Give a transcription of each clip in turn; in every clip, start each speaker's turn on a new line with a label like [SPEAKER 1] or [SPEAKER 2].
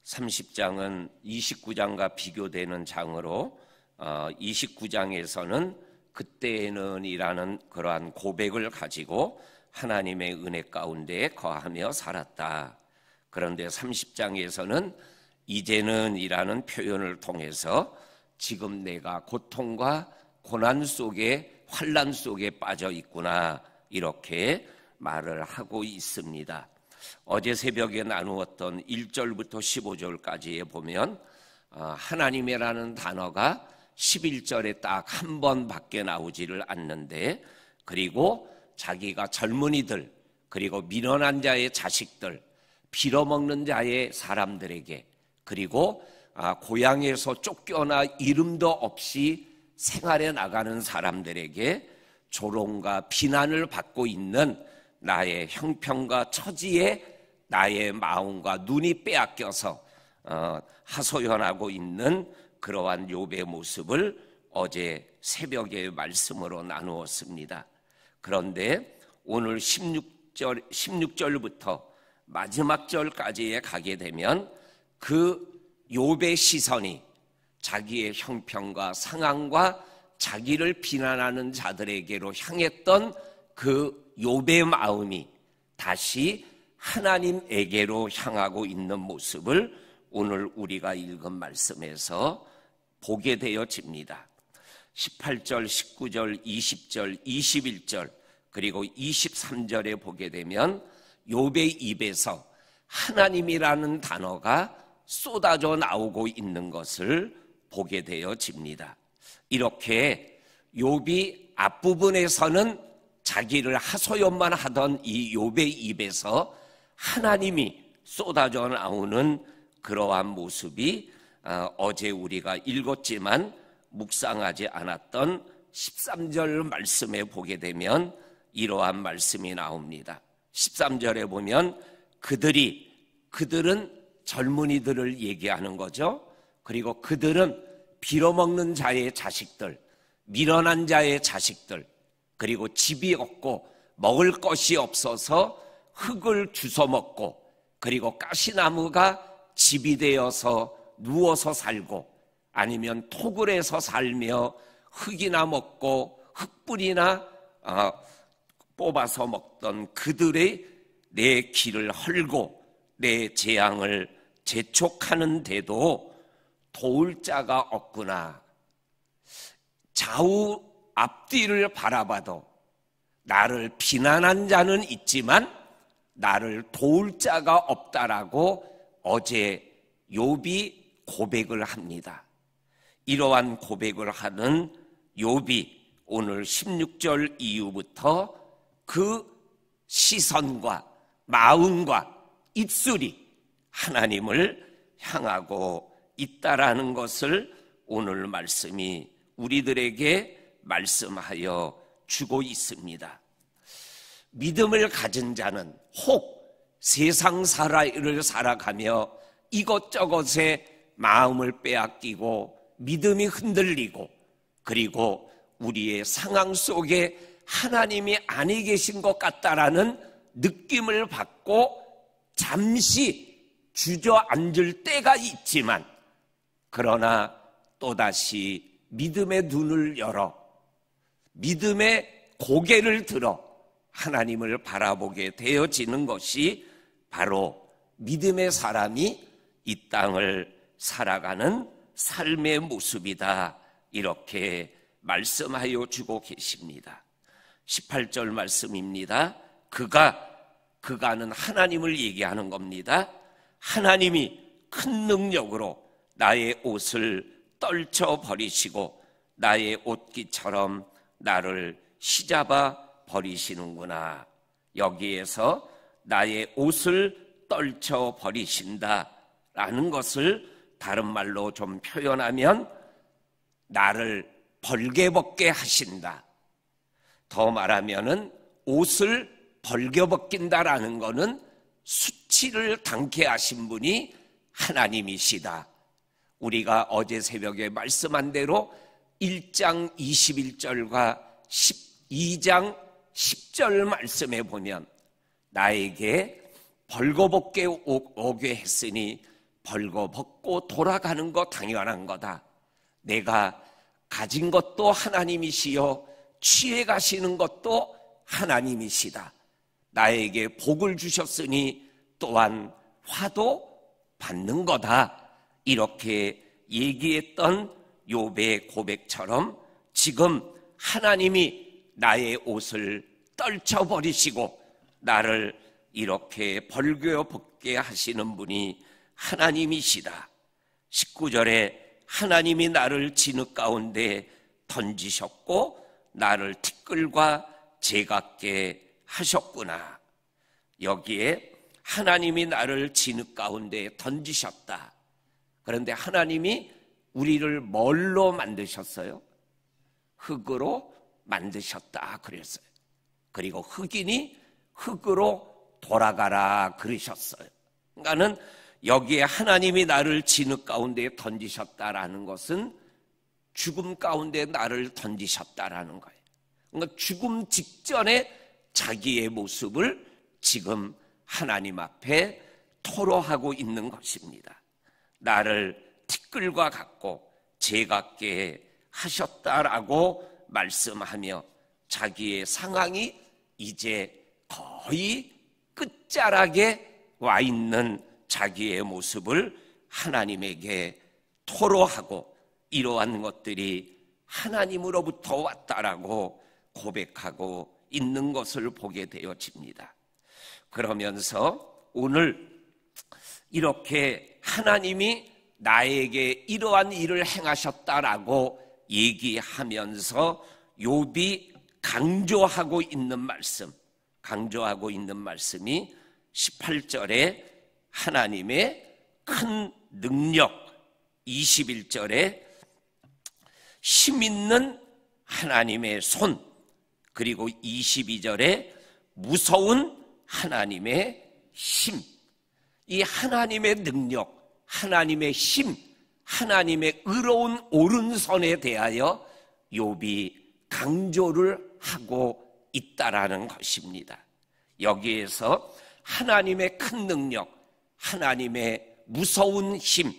[SPEAKER 1] 30장은 29장과 비교되는 장으로 29장에서는 그때에는 이라는 그러한 고백을 가지고 하나님의 은혜 가운데 거하며 살았다. 그런데 30장에서는 이제는 이라는 표현을 통해서 지금 내가 고통과 고난 속에 환난 속에 빠져 있구나 이렇게 말을 하고 있습니다. 어제 새벽에 나누었던 1절부터 15절까지에 보면 하나님이라는 단어가 11절에 딱 한 번밖에 나오지를 않는데, 그리고 자기가 젊은이들, 그리고 민원한 자의 자식들, 빌어먹는 자의 사람들에게, 그리고 고향에서 쫓겨나 이름도 없이 생활해 나가는 사람들에게 조롱과 비난을 받고 있는 나의 형편과 처지에 나의 마음과 눈이 빼앗겨서 하소연하고 있는 그러한 욥의 모습을 어제 새벽의 말씀으로 나누었습니다. 그런데 오늘 16절부터 마지막 절까지에 가게 되면 그 욥의 시선이 자기의 형편과 상황과 자기를 비난하는 자들에게로 향했던 그 욥의 마음이 다시 하나님에게로 향하고 있는 모습을 오늘 우리가 읽은 말씀에서 보게 되어집니다. 18절, 19절, 20절, 21절 그리고 23절에 보게 되면 욥의 입에서 하나님이라는 단어가 쏟아져 나오고 있는 것을 보게 되어집니다. 이렇게 욥이 앞부분에서는 자기를 하소연만 하던 이 욥의 입에서 하나님이 쏟아져 나오는 그러한 모습이 어제 우리가 읽었지만 묵상하지 않았던 13절 말씀에 보게 되면 이러한 말씀이 나옵니다. 13절에 보면 그들은 젊은이들을 얘기하는 거죠. 그리고 그들은 빌어먹는 자의 자식들, 밀어난 자의 자식들, 그리고 집이 없고 먹을 것이 없어서 흙을 주워 먹고, 그리고 가시나무가 집이 되어서 누워서 살고, 아니면 토굴에서 살며 흙이나 먹고 흙뿌리나 뽑아서 먹던 그들의 내 길을 헐고 내 재앙을 재촉하는데도 도울 자가 없구나. 좌우 앞뒤를 바라봐도 나를 비난한 자는 있지만 나를 도울 자가 없다라고 어제 욥이 고백을 합니다. 이러한 고백을 하는 욥이 오늘 16절 이후부터 그 시선과 마음과 입술이 하나님을 향하고 있다라는 것을 오늘 말씀이 우리들에게 말씀하여 주고 있습니다. 믿음을 가진 자는 혹 세상 살아를 살아가며 이것저것에 마음을 빼앗기고 믿음이 흔들리고, 그리고 우리의 상황 속에 하나님이 아니 계신 것 같다라는 느낌을 받고 잠시 주저앉을 때가 있지만, 그러나 또다시 믿음의 눈을 열어 믿음의 고개를 들어 하나님을 바라보게 되어지는 것이 바로 믿음의 사람이 이 땅을 살아가는 삶의 모습이다, 이렇게 말씀하여 주고 계십니다. 18절 말씀입니다. 그가는 하나님을 얘기하는 겁니다. 하나님이 큰 능력으로 나의 옷을 떨쳐버리시고 나의 옷깃처럼 나를 시잡아 버리시는구나. 여기에서 나의 옷을 떨쳐버리신다 라는 것을 다른 말로 좀 표현하면 나를 벌게벗게 하신다. 더 말하면은 옷을 벌게벗긴다라는 것은 수치를 당케 하신 분이 하나님이시다. 우리가 어제 새벽에 말씀한 대로 1장 21절과 12장 10절 말씀에 보면 나에게 벌거벗게 오게 했으니 벌거벗고 돌아가는 거 당연한 거다. 내가 가진 것도 하나님이시요 취해 가시는 것도 하나님이시다. 나에게 복을 주셨으니 또한 화도 받는 거다. 이렇게 얘기했던 욥의 고백처럼 지금 하나님이 나의 옷을 떨쳐버리시고 나를 이렇게 벌거벗게 하시는 분이 하나님이시다. 19절에 하나님이 나를 진흙 가운데 던지셨고 나를 티끌과 제각게 하셨구나. 여기에 하나님이 나를 진흙 가운데 던지셨다. 그런데 하나님이 우리를 뭘로 만드셨어요? 흙으로 만드셨다 그랬어요. 그리고 흙이니 흙으로 돌아가라 그러셨어요. 그러니까는 여기에 하나님이 나를 진흙 가운데 던지셨다라는 것은 죽음 가운데 나를 던지셨다라는 거예요. 그러니까 죽음 직전에 자기의 모습을 지금 하나님 앞에 토로하고 있는 것입니다. 나를 티끌과 같고 제각게 하셨다라고 말씀하며 자기의 상황이 이제 거의 끝자락에 와 있는 자기의 모습을 하나님에게 토로하고 이러한 것들이 하나님으로부터 왔다라고 고백하고 있는 것을 보게 되어집니다. 그러면서 오늘 이렇게 하나님이 나에게 이러한 일을 행하셨다라고 얘기하면서 욥이 강조하고 있는 말씀이 18절에 하나님의 큰 능력, 21절에 힘 있는 하나님의 손, 그리고 22절에 무서운 하나님의 힘. 이 하나님의 능력, 하나님의 힘, 하나님의 의로운 오른손에 대하여 욥이 강조를 하고 있다라는 것입니다. 여기에서 하나님의 큰 능력, 하나님의 무서운 힘,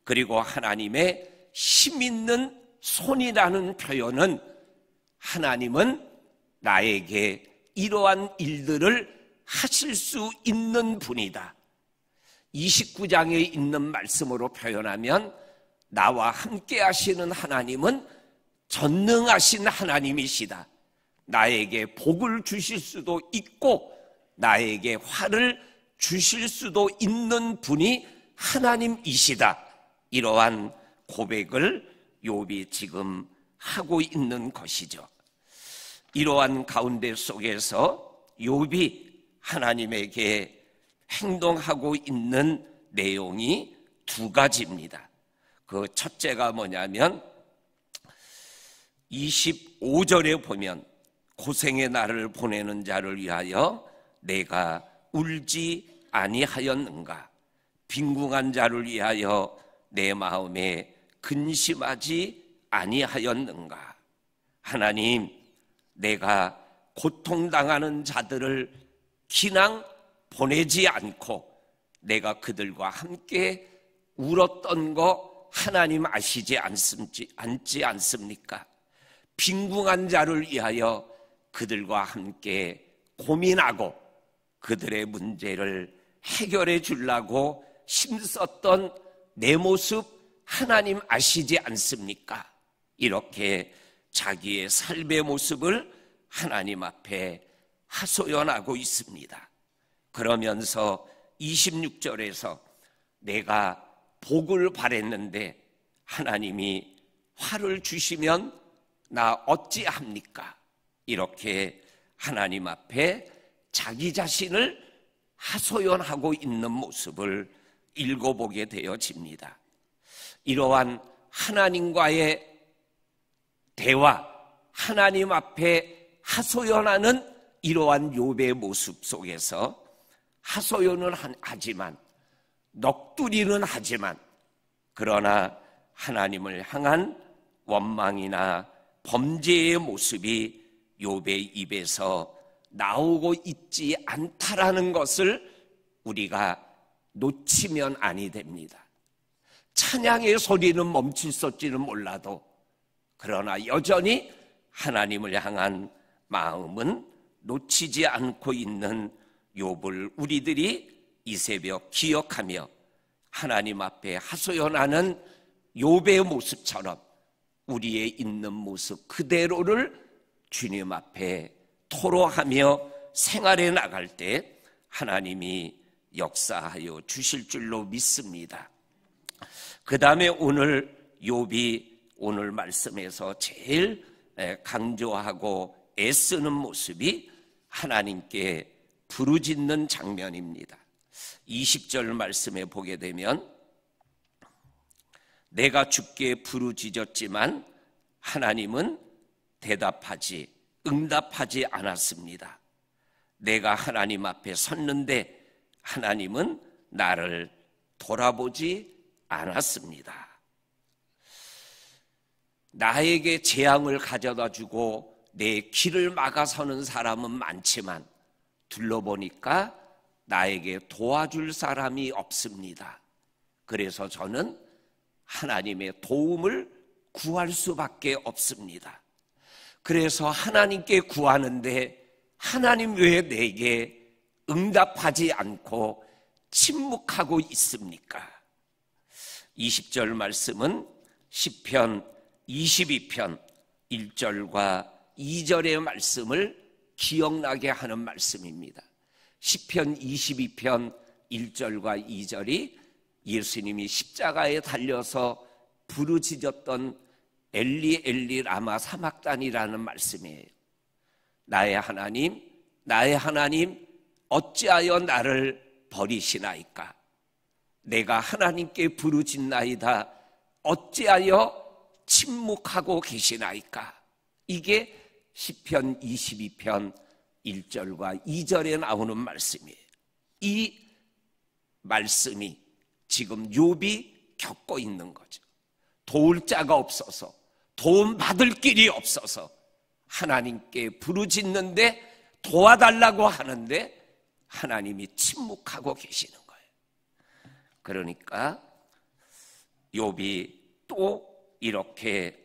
[SPEAKER 1] 그리고 하나님의 힘 있는 손이라는 표현은 하나님은 나에게 이러한 일들을 하실 수 있는 분이다. 29장에 있는 말씀으로 표현하면 나와 함께 하시는 하나님은 전능하신 하나님이시다. 나에게 복을 주실 수도 있고 나에게 화를 주실 수도 있는 분이 하나님이시다. 이러한 고백을 욥이 지금 하고 있는 것이죠. 이러한 가운데 속에서 욥이 하나님에게 행동하고 있는 내용이 두 가지입니다. 그 첫째가 뭐냐면 25절에 보면 고생의 날을 보내는 자를 위하여 내가 울지 아니하였는가? 빈궁한 자를 위하여 내 마음에 근심하지 아니하였는가? 하나님, 내가 고통당하는 자들을 그냥 보내지 않고 내가 그들과 함께 울었던 거 하나님 아시지 않지 않습니까? 빈궁한 자를 위하여 그들과 함께 고민하고 그들의 문제를 해결해 주려고 힘썼던 내 모습 하나님 아시지 않습니까? 이렇게 자기의 삶의 모습을 하나님 앞에 하소연하고 있습니다. 그러면서 26절에서 내가 복을 바랬는데 하나님이 화를 주시면 나 어찌합니까? 이렇게 하나님 앞에 자기 자신을 하소연하고 있는 모습을 읽어보게 되어집니다. 이러한 하나님과의 대화, 하나님 앞에 하소연하는 이러한 욥의 모습 속에서 하소연은 하지만 넋두리는 하지만 그러나 하나님을 향한 원망이나 범죄의 모습이 욥의 입에서 나오고 있지 않다라는 것을 우리가 놓치면 아니 됩니다. 찬양의 소리는 멈췄을지는 몰라도 그러나 여전히 하나님을 향한 마음은 놓치지 않고 있는 욥을 우리들이 이 새벽 기억하며 하나님 앞에 하소연하는 욥의 모습처럼 우리의 있는 모습 그대로를 주님 앞에 토로하며 생활해 나갈 때 하나님이 역사하여 주실 줄로 믿습니다. 그 다음에 오늘 욥이 오늘 말씀에서 제일 강조하고 애쓰는 모습이 하나님께 부르짖는 장면입니다. 20절 말씀에 보게 되면 내가 주께 부르짖었지만 하나님은 응답하지 않았습니다. 내가 하나님 앞에 섰는데 하나님은 나를 돌아보지 않았습니다. 나에게 재앙을 가져다 주고 내 길을 막아서는 사람은 많지만 둘러보니까 나에게 도와줄 사람이 없습니다. 그래서 저는 하나님의 도움을 구할 수밖에 없습니다. 그래서 하나님께 구하는데 하나님 왜 내게 응답하지 않고 침묵하고 있습니까? 20절 말씀은 시편 22편 1절과 2절의 말씀을 기억나게 하는 말씀입니다. 시편 22편 1절과 2절이 예수님이 십자가에 달려서 부르짖었던 엘리 엘리 라마 사막단이라는 말씀이에요. 나의 하나님 어찌하여 나를 버리시나이까? 내가 하나님께 부르짖나이다 어찌하여 침묵하고 계시나이까? 이게 시편 22편 1절과 2절에 나오는 말씀이에요. 이 말씀이 지금 욥이 겪고 있는 거죠. 도울 자가 없어서, 도움 받을 길이 없어서 하나님께 부르짖는데 도와달라고 하는데 하나님이 침묵하고 계시는 거예요. 그러니까 욥이 또 이렇게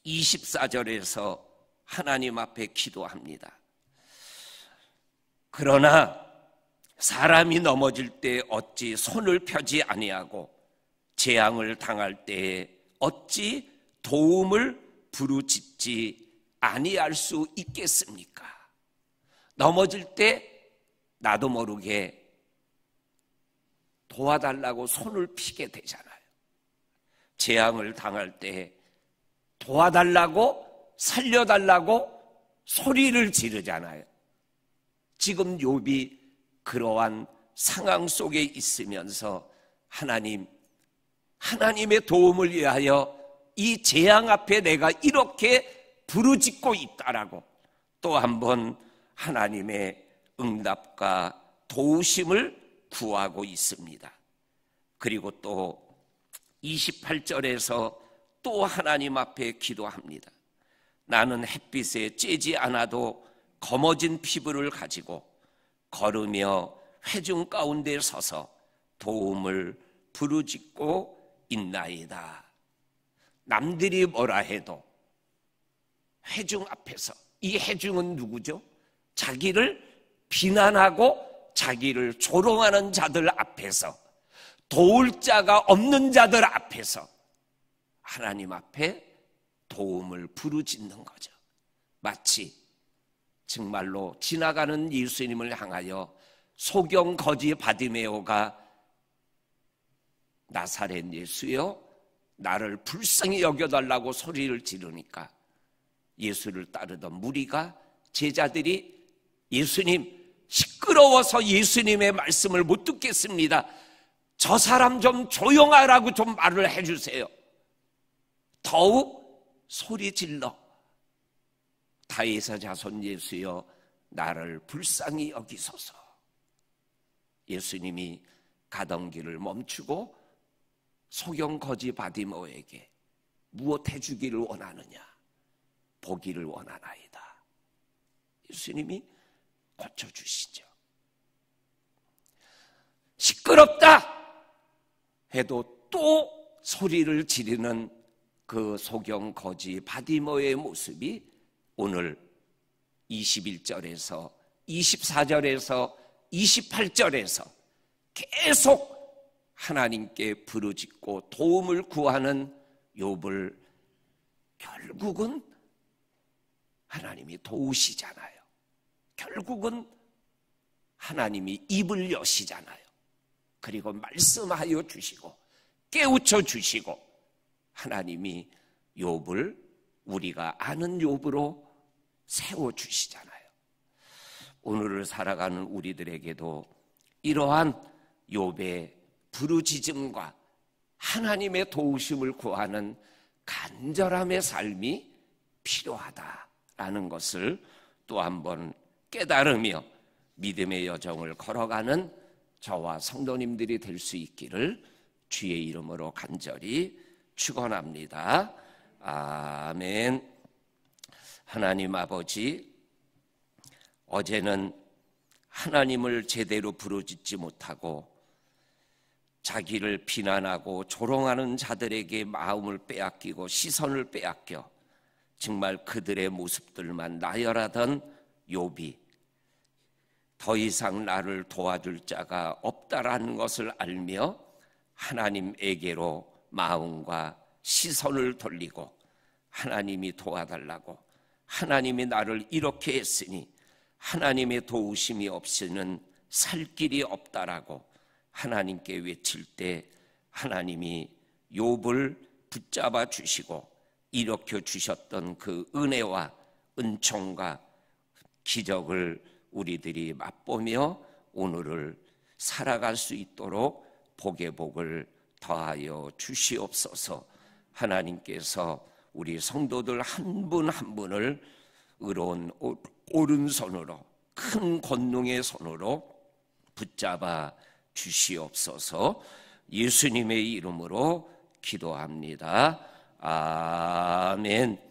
[SPEAKER 1] 24절에서 하나님 앞에 기도합니다. 그러나 사람이 넘어질 때 어찌 손을 펴지 아니하고 재앙을 당할 때에 어찌 도움을 부르짖지 아니할 수 있겠습니까? 넘어질 때 나도 모르게 도와달라고 손을 피게 되잖아요. 재앙을 당할 때 도와달라고 살려달라고 소리를 지르잖아요. 지금 욥이 그러한 상황 속에 있으면서 하나님의 도움을 위하여 이 재앙 앞에 내가 이렇게 부르짖고 있다라고 또 한번 하나님의 응답과 도우심을 구하고 있습니다. 그리고 또 28절에서 또 하나님 앞에 기도합니다. 나는 햇빛에 쬐지 않아도 검어진 피부를 가지고 걸으며 회중 가운데 서서 도움을 부르짖고 있나이다. 남들이 뭐라 해도 회중 앞에서, 이 회중은 누구죠? 자기를 비난하고 자기를 조롱하는 자들 앞에서, 도울 자가 없는 자들 앞에서 하나님 앞에 도움을 부르짖는 거죠. 마치 정말로 지나가는 예수님을 향하여 소경 거지 바디메오가 나사렛 예수여 나를 불쌍히 여겨달라고 소리를 지르니까 예수를 따르던 무리가, 제자들이 예수님 시끄러워서 예수님의 말씀을 못 듣겠습니다. 저 사람 좀 조용하라고 좀 말을 해주세요. 더욱 소리 질러 다윗의 자손 예수여 나를 불쌍히 여기소서. 예수님이 가던 길을 멈추고 소경 거지 바디모에게 무엇 해주기를 원하느냐? 보기를 원하나이다. 예수님이 고쳐주시죠. 시끄럽다 해도 또 소리를 지르는 그 소경 거지 바디모의 모습이 오늘 21절에서 24절에서 28절에서 계속 하나님께 부르짖고 도움을 구하는 욥을 결국은 하나님이 도우시잖아요. 결국은 하나님이 입을 여시잖아요. 그리고 말씀하여 주시고 깨우쳐 주시고 하나님이 욥을 우리가 아는 욥으로 세워주시잖아요. 오늘을 살아가는 우리들에게도 이러한 욥의 부르짖음과 하나님의 도우심을 구하는 간절함의 삶이 필요하다라는 것을 또 한번 깨달으며 믿음의 여정을 걸어가는 저와 성도님들이 될 수 있기를 주의 이름으로 간절히 축원합니다. 아멘. 하나님 아버지, 어제는 하나님을 제대로 부르짖지 못하고 자기를 비난하고 조롱하는 자들에게 마음을 빼앗기고 시선을 빼앗겨 정말 그들의 모습들만 나열하던 욥이 더 이상 나를 도와줄 자가 없다라는 것을 알며 하나님에게로 마음과 시선을 돌리고 하나님이 도와달라고, 하나님이 나를 이렇게 했으니 하나님의 도우심이 없이는 살 길이 없다라고 하나님께 외칠 때 하나님이 욥을 붙잡아 주시고 일으켜 주셨던 그 은혜와 은총과 기적을 우리들이 맛보며 오늘을 살아갈 수 있도록 복의 복을 더하여 주시옵소서. 하나님께서 우리 성도들 한 분 한 분을 의로운 오른손으로, 큰 권능의 손으로 붙잡아 주시옵소서. 예수님의 이름으로 기도합니다. 아멘.